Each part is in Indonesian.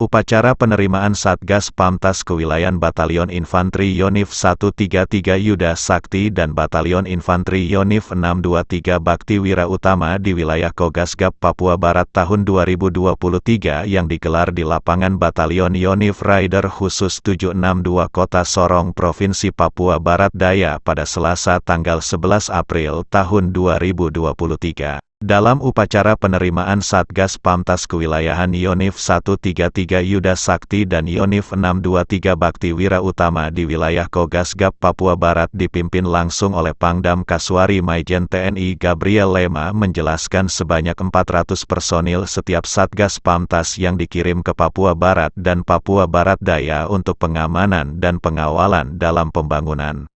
Upacara penerimaan Satgas Pamtas Kewilayahan Batalion Infanteri Yonif 133 Yuda Sakti dan Batalion Infanteri Yonif 623 Bakti Wira Utama di wilayah Kogasgab, Papua Barat tahun 2023 yang digelar di lapangan Batalion Yonif Raider Khusus 762 Kota Sorong, Provinsi Papua Barat Daya pada Selasa tanggal 11 April tahun 2023. Dalam upacara penerimaan Satgas Pamtas Kewilayahan Yonif 133 Yuda Sakti dan Yonif 623 Bakti Wira Utama di wilayah Kogasgab, Papua Barat dipimpin langsung oleh Pangdam Kaswari Maijen TNI Gabriel Lema menjelaskan sebanyak 400 personil setiap Satgas Pamtas yang dikirim ke Papua Barat dan Papua Barat Daya untuk pengamanan dan pengawalan dalam pembangunan.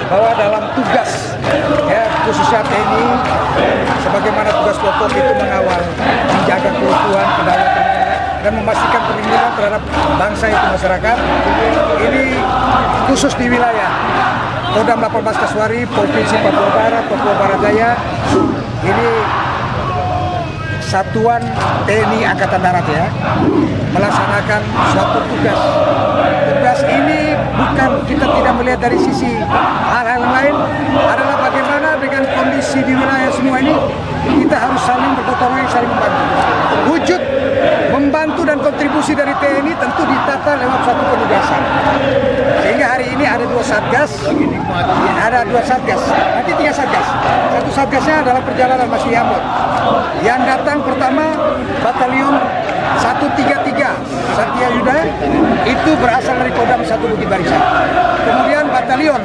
Bahwa dalam tugas khususnya TNI sebagaimana tugas pokok itu mengawal, menjaga keutuhan, kedaulatan negara dan memastikan perlindungan terhadap bangsa itu masyarakat. Ini khusus di wilayah Kodam 18 Kaswari, Provinsi Papua Barat, Papua Barat Daya. Ini satuan TNI Angkatan Darat melaksanakan suatu tugas. Tugas ini bukan kita tidak melihat dari sisi hal-hal lain, adalah bagaimana dengan kondisi di wilayah semua ini kita harus saling bergotong royong, saling membantu. Wujud membantu dan kontribusi dari TNI tentu ditata lewat suatu penugasan. Sehingga hari ini ada dua satgas, nanti 3 satgas. Satu satgasnya adalah perjalanan Mas Yambon. Yang datang pertama Batalion 133 Satya Yuda, itu berasal dari Kodam 1 Bukit Barisan. Kemudian Batalion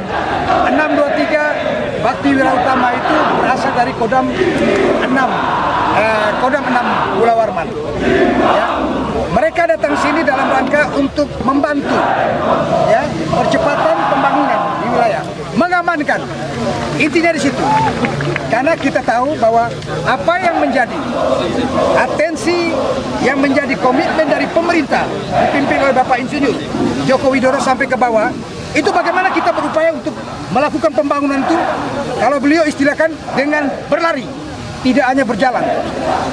623 Bakti Wira Utama itu berasal dari Kodam 6 Pulau Warman. Mereka datang sini dalam rangka untuk membantu percepatan pembangunan di wilayah, mengamankan. Intinya di situ. Karena kita tahu bahwa apa yang menjadi atensi, yang menjadi komitmen dari pemerintah dipimpin oleh Bapak Insinyur Joko Widodo sampai ke bawah, itu bagaimana kita berupaya untuk melakukan pembangunan itu, kalau beliau istilahkan dengan berlari, tidak hanya berjalan.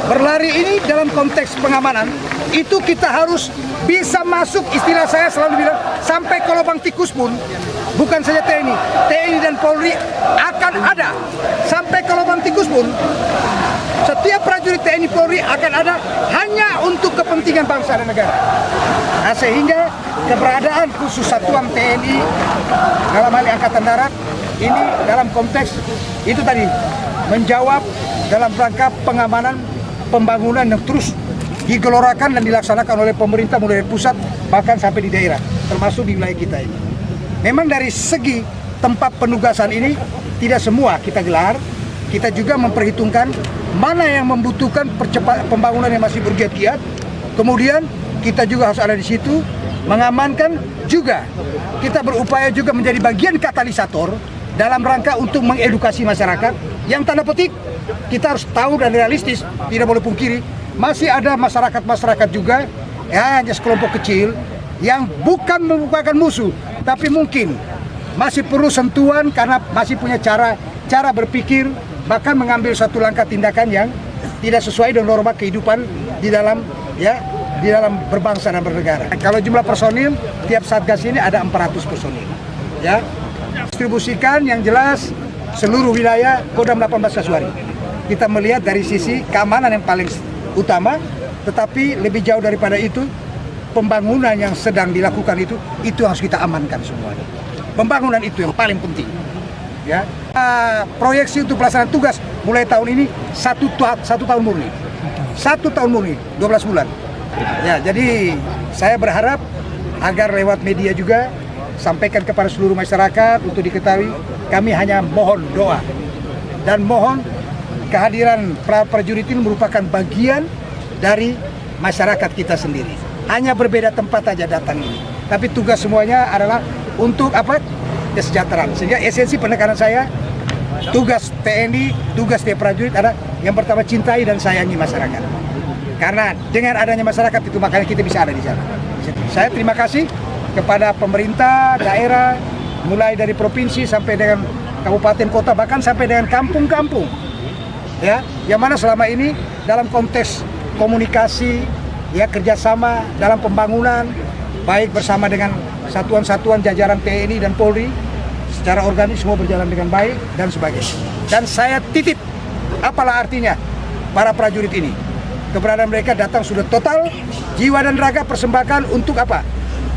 Berlari ini dalam konteks pengamanan, itu kita harus bisa masuk, istilah saya selalu bilang, sampai ke lubang tikus pun, bukan saja TNI dan Polri akan ada. Sampai ke lubang tikus pun, setiap prajurit TNI Polri akan ada hanya untuk kepentingan bangsa dan negara. Nah, sehingga keberadaan khusus satuan TNI dalam hal Angkatan Darat ini dalam konteks itu tadi menjawab dalam rangka pengamanan pembangunan yang terus digelorakan dan dilaksanakan oleh pemerintah mulai dari pusat bahkan sampai di daerah, termasuk di wilayah kita ini. Memang dari segi tempat penugasan ini tidak semua kita gelar, kita juga memperhitungkan mana yang membutuhkan percepatan pembangunan yang masih bergiat-giat. Kemudian kita juga harus ada di situ mengamankan, juga kita berupaya juga menjadi bagian katalisator dalam rangka untuk mengedukasi masyarakat. Yang tanda petik kita harus tahu dan realistis, tidak boleh pungkiri masih ada masyarakat juga hanya sekelompok kecil yang bukan merupakan musuh, tapi mungkin masih perlu sentuhan karena masih punya cara berpikir, bahkan mengambil satu langkah tindakan yang tidak sesuai dengan norma kehidupan di dalam berbangsa dan bernegara. Kalau jumlah personil tiap satgas ini ada 400 personil. Distribusikan yang jelas seluruh wilayah Kodam 18 Kaswari. Kita melihat dari sisi keamanan yang paling utama, tetapi lebih jauh daripada itu, pembangunan yang sedang dilakukan itu harus kita amankan semuanya. Pembangunan itu yang paling penting. Proyeksi untuk pelaksanaan tugas mulai tahun ini satu tahun murni. 1 tahun murni, 12 bulan. Jadi saya berharap agar lewat media juga sampaikan kepada seluruh masyarakat untuk diketahui, kami hanya mohon doa dan mohon kehadiran prajurit ini merupakan bagian dari masyarakat kita sendiri. Hanya berbeda tempat aja datang ini, tapi tugas semuanya adalah untuk kesejahteraan. Sehingga esensi penekanan saya, tugas TNI, tugas tiap prajurit adalah yang pertama cintai dan sayangi masyarakat. Karena dengan adanya masyarakat itu makanya kita bisa ada di sana. Saya terima kasih kepada pemerintah daerah, mulai dari provinsi sampai dengan kabupaten kota, bahkan sampai dengan kampung-kampung, yang mana selama ini dalam konteks komunikasi, ya kerjasama dalam pembangunan, baik bersama dengan satuan-satuan jajaran TNI dan Polri, secara organik semua berjalan dengan baik dan sebagainya. Dan saya titip, apalah artinya para prajurit ini. Keberadaan mereka datang sudah total, jiwa dan raga persembahkan untuk apa?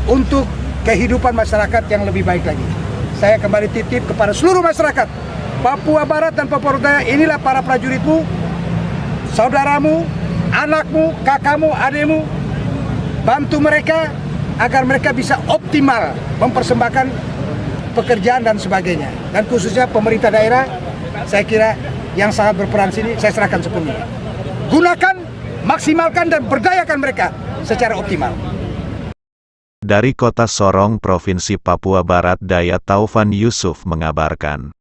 Untuk kehidupan masyarakat yang lebih baik lagi. Saya kembali titip kepada seluruh masyarakat Papua Barat dan Papua Utara, inilah para prajuritmu, saudaramu, anakmu, kakakmu, adikmu. Bantu mereka agar mereka bisa optimal mempersembahkan pekerjaan dan sebagainya. Dan khususnya pemerintah daerah, saya kira yang sangat berperan sini, saya serahkan sepenuhnya. Gunakan, maksimalkan dan berdayakan mereka secara optimal. Dari Kota Sorong, Provinsi Papua Barat Daya, Taufan Yusuf mengabarkan.